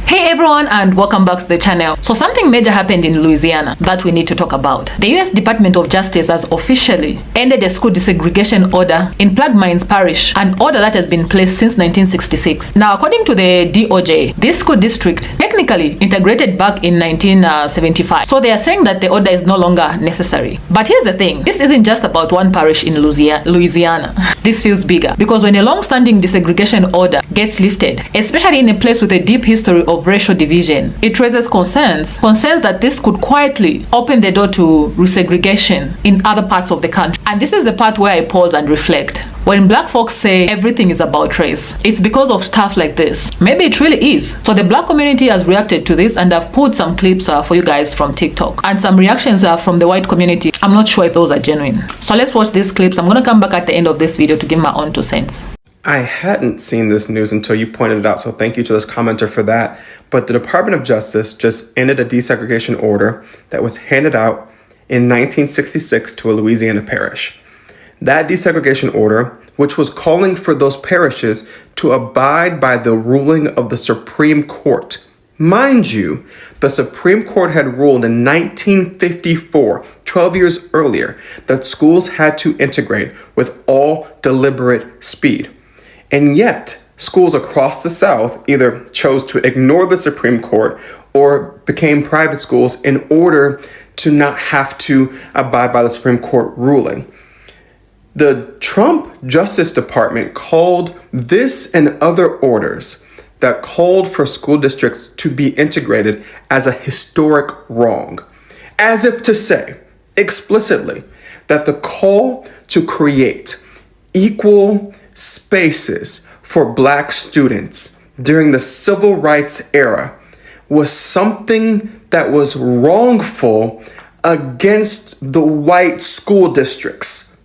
Hey everyone, and welcome back to the channel. So something major happened in Louisiana that we need to talk about. The US Department of Justice has officially ended a school desegregation order in Dpartmnt parish, an order that has been placed since 1966. Now, according to the DOJ, this school district technically integrated back in 1975. So they are saying that the order is no longer necessary. But here's the thing, this isn't just about one parish in Louisiana. This feels bigger because when a long-standing desegregation order gets lifted, especially in a place with a deep history of racial division, it raises concerns that this could quietly open the door to resegregation in other parts of the country. And this is the part where I pause and reflect. When black folks say everything is about race, it's because of stuff like this. Maybe it really is. So the black community has reacted to this, and I've put some clips for you guys from TikTok and some reactions from the white community. I'm not sure if those are genuine. So let's watch these clips. I'm going to come back at the end of this video to give my own 2 cents. I hadn't seen this news until you pointed it out, so thank you to this commenter for that. But the Department of Justice just ended a desegregation order that was handed out in 1966 to a Louisiana parish. That desegregation order, which was calling for those parishes to abide by the ruling of the Supreme Court. Mind you, the Supreme Court had ruled in 1954, 12 years earlier, that schools had to integrate with all deliberate speed. And yet, schools across the South either chose to ignore the Supreme Court or became private schools in order to not have to abide by the Supreme Court ruling. The Trump Justice Department called this and other orders that called for school districts to be integrated as a historic wrong, as if to say explicitly that the call to create equal spaces for Black students during the civil rights era was something that was wrongful against the white school districts.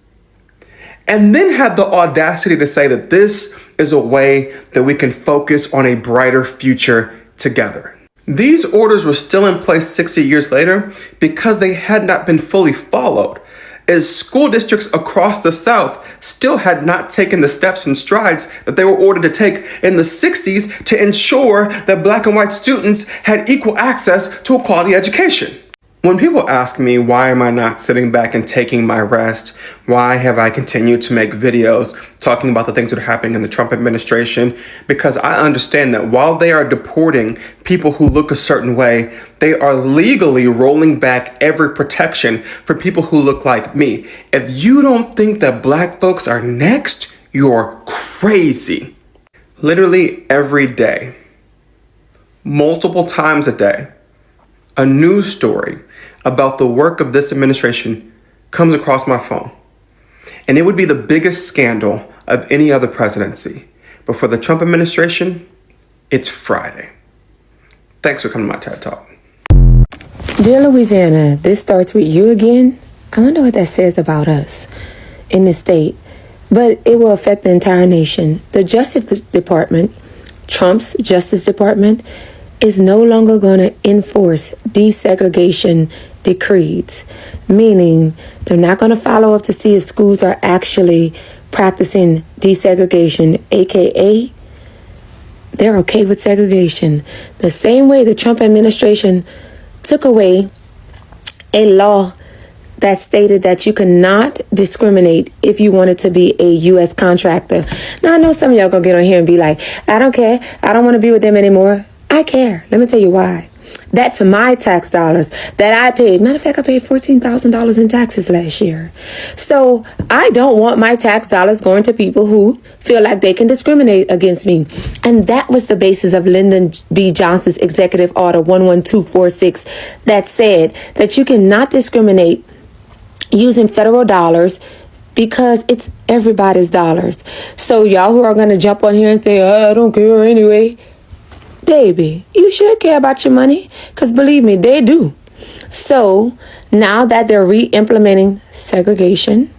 And then had the audacity to say that this is a way that we can focus on a brighter future together. These orders were still in place 60 years later because they had not been fully followed, as school districts across the South still had not taken the steps and strides that they were ordered to take in the 60s to ensure that Black and white students had equal access to a quality education. When people ask me, why am I not sitting back and taking my rest? Why have I continued to make videos talking about the things that are happening in the Trump administration? Because I understand that while they are deporting people who look a certain way, they are legally rolling back every protection for people who look like me. If you don't think that Black folks are next, you're crazy. Literally every day, multiple times a day, a news story about the work of this administration comes across my phone. And it would be the biggest scandal of any other presidency. But for the Trump administration, it's Friday. Thanks for coming to my TED Talk. Dear Louisiana, this starts with you again. I wonder what that says about us in the state. But it will affect the entire nation. The Justice Department, Trump's Justice Department, is no longer going to enforce desegregation decrees, meaning they're not going to follow up to see if schools are actually practicing desegregation, aka they're okay with segregation. The same way the Trump administration took away a law that stated that you cannot discriminate if you wanted to be a U.S. contractor. Now, I know some of y'all gonna get on here and be like, I don't care. I don't want to be with them anymore. I care. Let me tell you why. That's my tax dollars that I paid. Matter of fact, I paid $14,000 in taxes last year. So I don't want my tax dollars going to people who feel like they can discriminate against me. And that was the basis of Lyndon B. Johnson's Executive Order 11246 that said that you cannot discriminate using federal dollars because it's everybody's dollars. So y'all who are going to jump on here and say, oh, I don't care anyway. Baby, you should care about your money, because believe me, they do. So now that they're re-implementing segregation,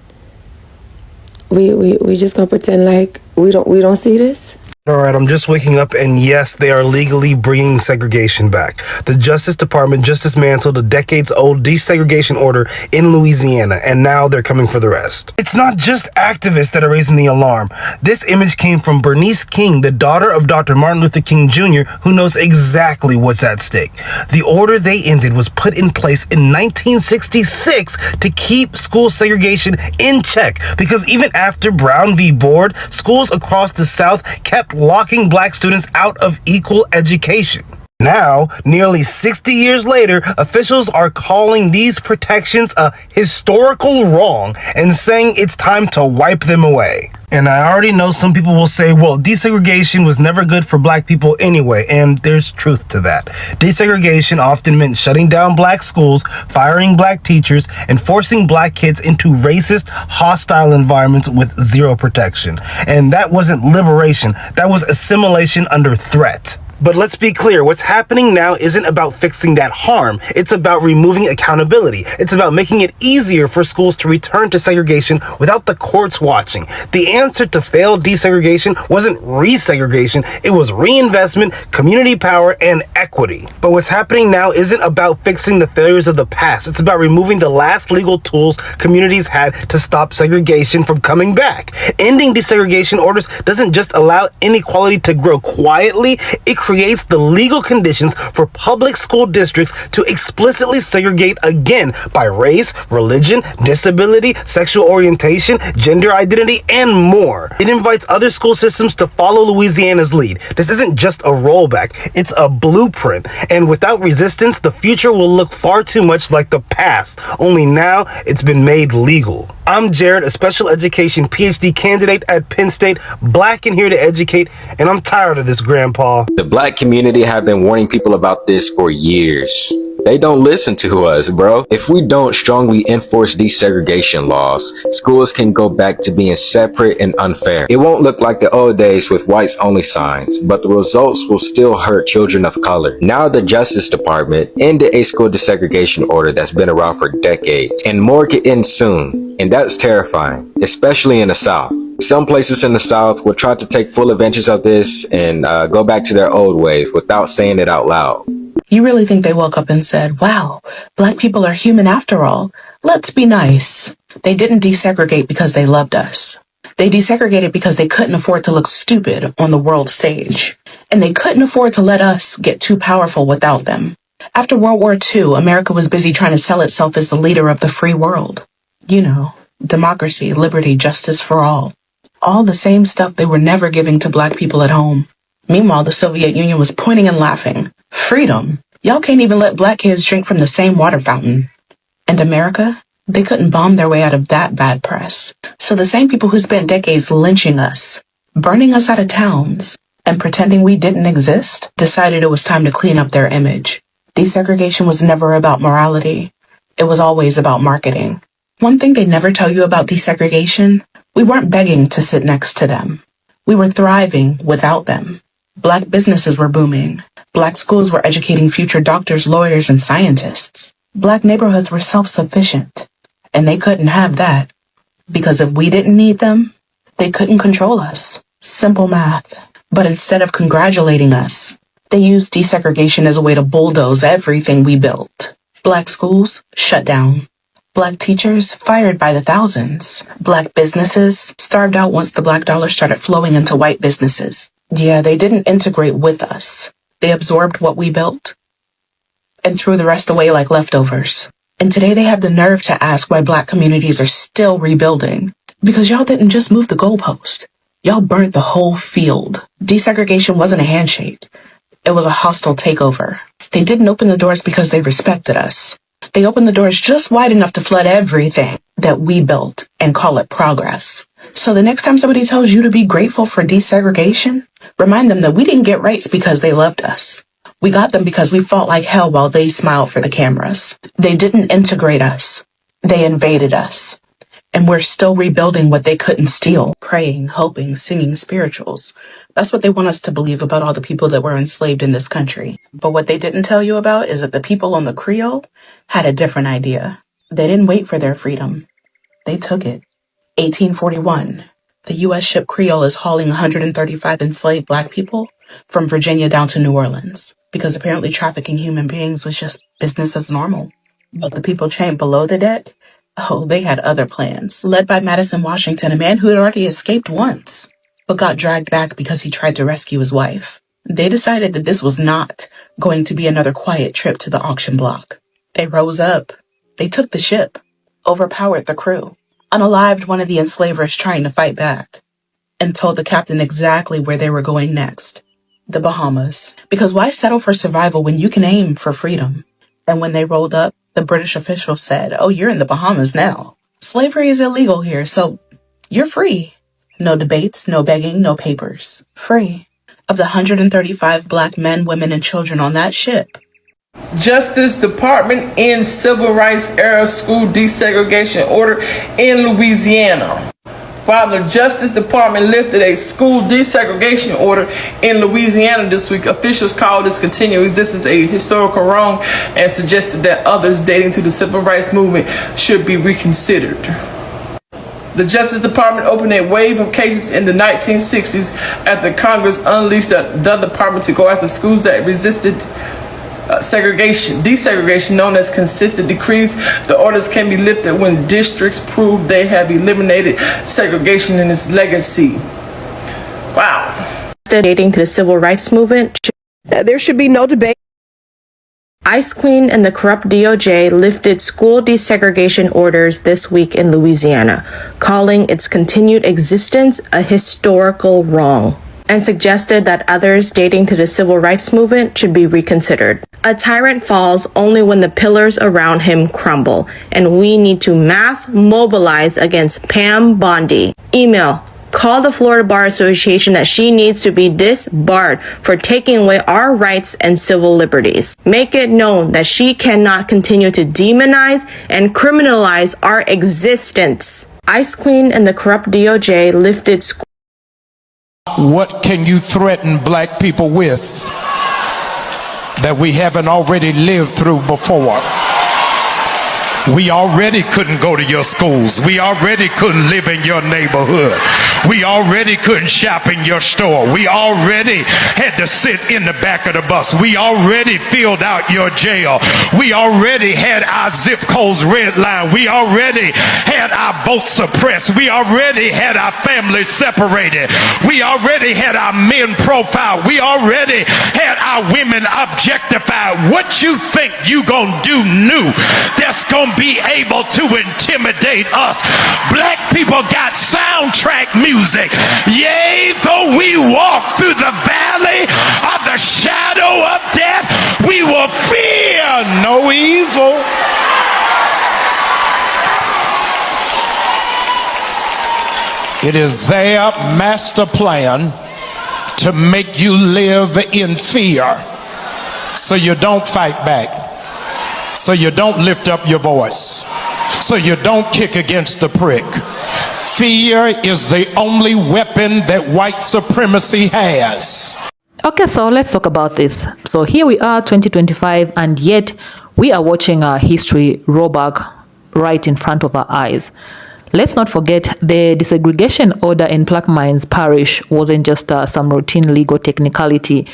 we just gonna pretend like we don't see this. All right, I'm just waking up, and yes, they are legally bringing segregation back. The Justice Department just dismantled a decades-old desegregation order in Louisiana, and now they're coming for the rest. It's not just activists that are raising the alarm. This image came from Bernice King, the daughter of Dr. Martin Luther King Jr., who knows exactly what's at stake. The order they ended was put in place in 1966 to keep school segregation in check, because even after Brown v. Board, schools across the South kept locking black students out of equal education. Now, nearly 60 years later, officials are calling these protections a historical wrong and saying it's time to wipe them away. And I already know some people will say, well, desegregation was never good for black people anyway, and there's truth to that. Desegregation often meant shutting down black schools, firing black teachers, and forcing black kids into racist, hostile environments with zero protection. And that wasn't liberation, that was assimilation under threat. But let's be clear, what's happening now isn't about fixing that harm. It's about removing accountability. It's about making it easier for schools to return to segregation without the courts watching. The answer to failed desegregation wasn't resegregation, it was reinvestment, community power, and equity. But what's happening now isn't about fixing the failures of the past. It's about removing the last legal tools communities had to stop segregation from coming back. Ending desegregation orders doesn't just allow inequality to grow quietly, it creates the legal conditions for public school districts to explicitly segregate again by race, religion, disability, sexual orientation, gender identity, and more. It invites other school systems to follow Louisiana's lead. This isn't just a rollback, it's a blueprint. And without resistance, the future will look far too much like the past, only now it's been made legal. I'm Jared, a special education PhD candidate at Penn State, black and here to educate, and I'm tired of this, Grandpa. The black community have been warning people about this for years. They don't listen to us, bro. If we don't strongly enforce desegregation laws, schools can go back to being separate and unfair. It won't look like the old days with whites only signs, but the results will still hurt children of color. Now the Justice Department ended a school desegregation order that's been around for decades, and more could end soon. And that's terrifying, especially in the South. Some places in the South will try to take full advantage of this and go back to their old ways without saying it out loud. You really think they woke up and said, wow, black people are human after all. Let's be nice. They didn't desegregate because they loved us. They desegregated because they couldn't afford to look stupid on the world stage. And they couldn't afford to let us get too powerful without them. After World War II, America was busy trying to sell itself as the leader of the free world. You know, democracy, liberty, justice for all. All the same stuff they were never giving to black people at home. Meanwhile, the Soviet Union was pointing and laughing. Freedom? Y'all can't even let black kids drink from the same water fountain. And America? They couldn't bomb their way out of that bad press. So the same people who spent decades lynching us, burning us out of towns, and pretending we didn't exist, decided it was time to clean up their image. Desegregation was never about morality. It was always about marketing. One thing they never tell you about desegregation, we weren't begging to sit next to them. We were thriving without them. Black businesses were booming. Black schools were educating future doctors, lawyers, and scientists. Black neighborhoods were self-sufficient. And they couldn't have that. Because if we didn't need them, they couldn't control us. Simple math. But instead of congratulating us, they used desegregation as a way to bulldoze everything we built. Black schools shut down. Black teachers fired by the thousands. Black businesses starved out once the black dollar started flowing into white businesses. Yeah, they didn't integrate with us. They absorbed what we built and threw the rest away like leftovers. And today they have the nerve to ask why black communities are still rebuilding. Because y'all didn't just move the goalpost. Y'all burnt the whole field. Desegregation wasn't a handshake. It was a hostile takeover. They didn't open the doors because they respected us. They opened the doors just wide enough to flood everything that we built and call it progress. So the next time somebody tells you to be grateful for desegregation, remind them that we didn't get rights because they loved us. We got them because we fought like hell while they smiled for the cameras. They didn't integrate us. They invaded us. And we're still rebuilding what they couldn't steal. Praying, hoping, singing spirituals. That's what they want us to believe about all the people that were enslaved in this country. But what they didn't tell you about is that the people on the Creole had a different idea. They didn't wait for their freedom. They took it. 1841. The U.S. ship Creole is hauling 135 enslaved Black people from Virginia down to New Orleans because apparently trafficking human beings was just business as normal. But the people chained below the deck, oh, they had other plans. Led by Madison Washington, a man who had already escaped once, but got dragged back because he tried to rescue his wife. They decided that this was not going to be another quiet trip to the auction block. They rose up. They took the ship, overpowered the crew, unalived one of the enslavers trying to fight back, and told the captain exactly where they were going next. The Bahamas. Because why settle for survival when you can aim for freedom? And when they rolled up, the British official said, "Oh, you're in the Bahamas now. Slavery is illegal here, so you're free." No debates, no begging, no papers. Free. Of the 135 Black men, women, and children on that ship, Justice Department ends Civil Rights era school desegregation order in Louisiana. While the Justice Department lifted a school desegregation order in Louisiana this week, officials called its continued existence a historical wrong and suggested that others dating to the civil rights movement should be reconsidered. The Justice Department opened a wave of cases in the 1960s after Congress unleashed the department to go after schools that resisted desegregation, known as consistent decrees. The orders can be lifted when districts prove they have eliminated segregation in its legacy. Wow. Dating to the civil rights movement, there should be no debate. Ice Queen and the corrupt DOJ lifted school desegregation orders this week in Louisiana, calling its continued existence a historical wrong, and suggested that others dating to the civil rights movement should be reconsidered. A tyrant falls only when the pillars around him crumble, and we need to mass mobilize against Pam Bondi. Email, call the Florida Bar Association that she needs to be disbarred for taking away our rights and civil liberties. Make it known that she cannot continue to demonize and criminalize our existence. Ice Queen and the corrupt DOJ lifted school. What can you threaten Black people with that we haven't already lived through before? We already couldn't go to your schools. We already couldn't live in your neighborhood. We already couldn't shop in your store. We already had to sit in the back of the bus. We already filled out your jail. We already had our zip codes redlined. We already had our votes suppressed. We already had our families separated. We already had our men profiled. We already had our women objectified. What you think you gonna do new that's gonna be able to intimidate us? Black people got soundtrack music. Yea, though we walk through the valley of the shadow of death, we will fear no evil. It is their master plan to make you live in fear so you don't fight back, so you don't lift up your voice, so you don't kick against the prick. Fear is the only weapon that white supremacy has. Okay, so let's talk about this. So here we are, 2025, and yet we are watching our history roll back right in front of our eyes. Let's not forget the desegregation order in Plaquemines Parish wasn't just some routine legal technicality.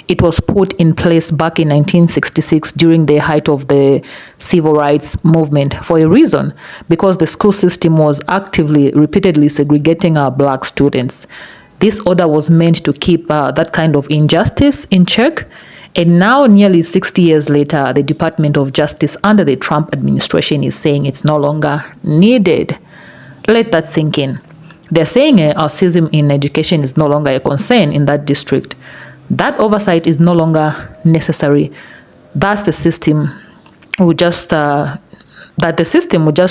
It was put in place back in 1966 during the height of the civil rights movement for a reason, because the school system was actively, repeatedly segregating our Black students. This order was meant to keep that kind of injustice in check. And now, nearly 60 years later, the Department of Justice under the Trump administration is saying it's no longer needed. Let that sink in. They're saying racism in education is no longer a concern in that district. That oversight is no longer necessary. That's the system will just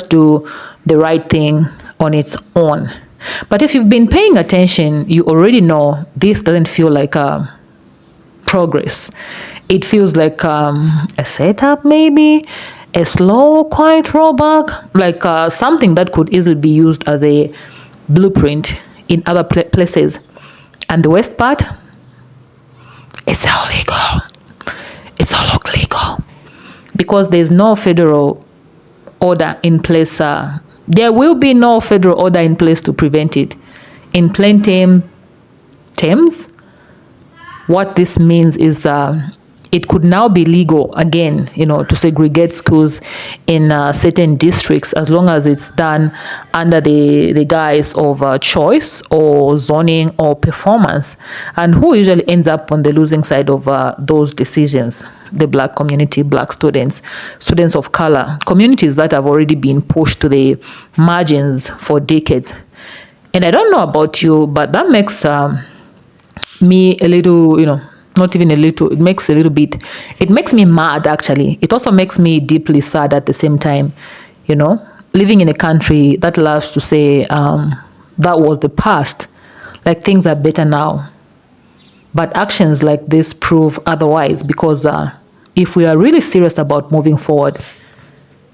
do the right thing on its own. But if you've been paying attention, you already know this doesn't feel like progress. It feels like a setup, maybe a slow, quiet rollback, like something that could easily be used as a blueprint in other places. And the worst part, it's all legal. It's all legal. Because there's no federal order in place. There will be no federal order in place to prevent it. In plain terms, what this means is it could now be legal again, to segregate schools in certain districts, as long as it's done under the guise of choice or zoning or performance. And who usually ends up on the losing side of those decisions? The Black community, Black students, students of color, communities that have already been pushed to the margins for decades. And I don't know about you, but that makes me a little, not even a little, it makes me mad actually. It also makes me deeply sad at the same time, living in a country that loves to say that was the past, like things are better now. But actions like this prove otherwise, because if we are really serious about moving forward,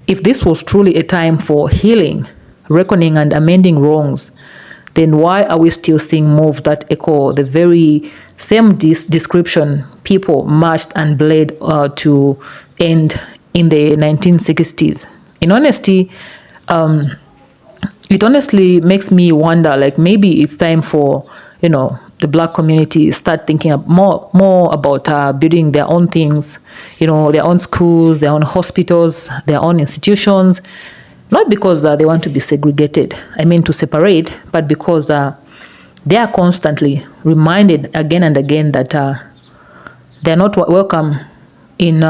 if this was truly a time for healing, reckoning, and amending wrongs, then why are we still seeing moves that echo the very same description people marched and bled to end in the 1960s? In honesty, it honestly makes me wonder, like maybe it's time for, the Black community start thinking more about building their own things, their own schools, their own hospitals, their own institutions, not because they want to be segregated, to separate, but because they are constantly reminded again and again that they're not welcome in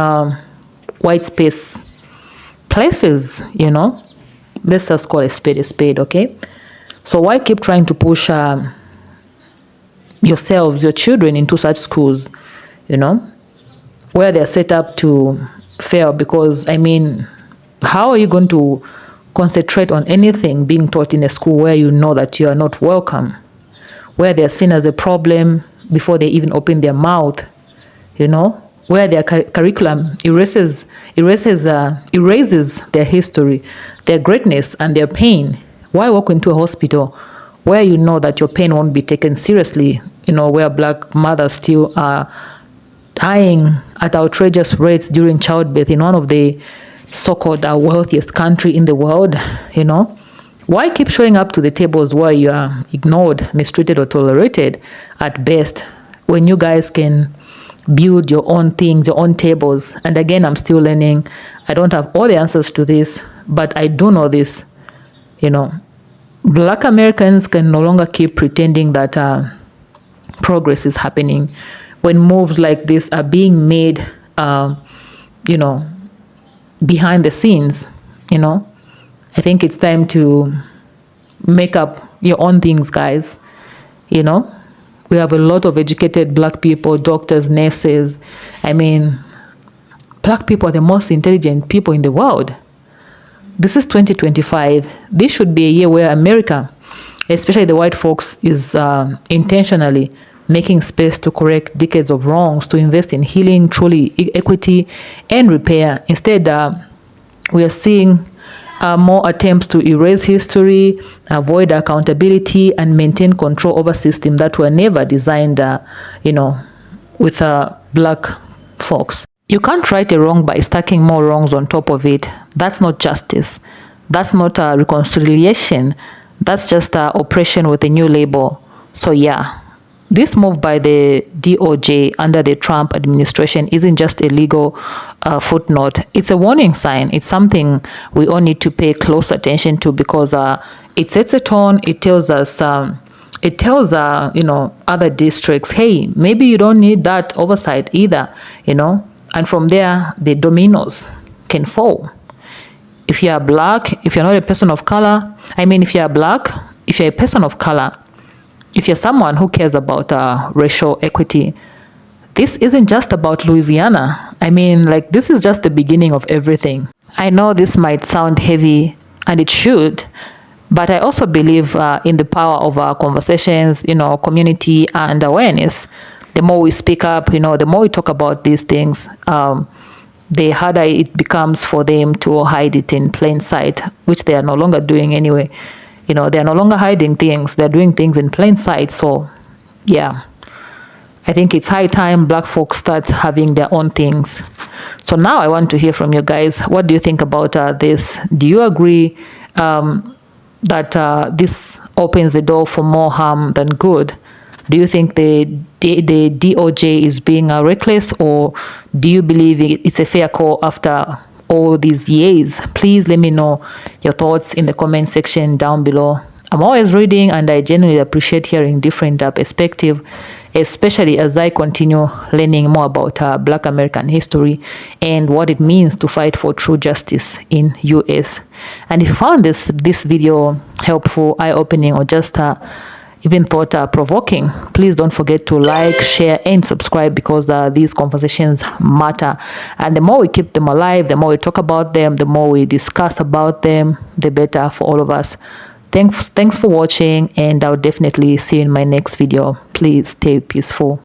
white space places, Let's just call a spade, okay? So why keep trying to push yourselves, your children into such schools, where they're set up to fail? Because, how are you going to concentrate on anything being taught in a school where you know that you are not welcome, where they're seen as a problem before they even open their mouth, where their curriculum erases their history, their greatness, and their pain? Why walk into a hospital where you know that your pain won't be taken seriously, where Black mothers still are dying at outrageous rates during childbirth in one of the so-called wealthiest country in the world? Why keep showing up to the tables where you are ignored, mistreated, or tolerated at best, when you guys can build your own things, your own tables? And again, I'm still learning. I don't have all the answers to this, but I do know this. Black Americans can no longer keep pretending that progress is happening when moves like this are being made, behind the scenes. I think it's time to make up your own things, guys. We have a lot of educated Black people, doctors, nurses. Black people are the most intelligent people in the world. This is 2025. This should be a year where America, especially the white folks, is intentionally making space to correct decades of wrongs, to invest in healing, truly equity, and repair. Instead, we are seeing more attempts to erase history, avoid accountability, and maintain control over systems that were never designed, with Black folks. You can't right a wrong by stacking more wrongs on top of it. That's not justice. That's not reconciliation. That's just oppression with a new label. So yeah, this move by the DOJ under the Trump administration isn't just a legal footnote. It's a warning sign. It's something we all need to pay close attention to, because it sets a tone. It tells us, other districts, hey, maybe you don't need that oversight either, and from there, the dominoes can fall. If you are Black, if you're not a person of color, if you're Black, if you're a person of color, if you're someone who cares about racial equity, this isn't just about Louisiana. This is just the beginning of everything. I know this might sound heavy, and it should, but I also believe in the power of our conversations, community, and awareness. The more we speak up, the more we talk about these things, the harder it becomes for them to hide it in plain sight, which they are no longer doing anyway. They are no longer hiding things. They're doing things in plain sight. So, yeah, I think it's high time Black folks start having their own things. So now I want to hear from you guys. What do you think about this? Do you agree that this opens the door for more harm than good. Do you think the DOJ is being reckless, or do you believe it's a fair call after all these years? Please let me know your thoughts in the comment section down below. I'm always reading, and I genuinely appreciate hearing different perspectives, especially as I continue learning more about Black American history and what it means to fight for true justice in US. And if you found this video helpful, eye-opening, or just even thought-provoking, please don't forget to like, share, and subscribe, because these conversations matter. And the more we keep them alive, the more we talk about them, the more we discuss about them, the better for all of us. Thanks for watching, and I'll definitely see you in my next video. Please stay peaceful.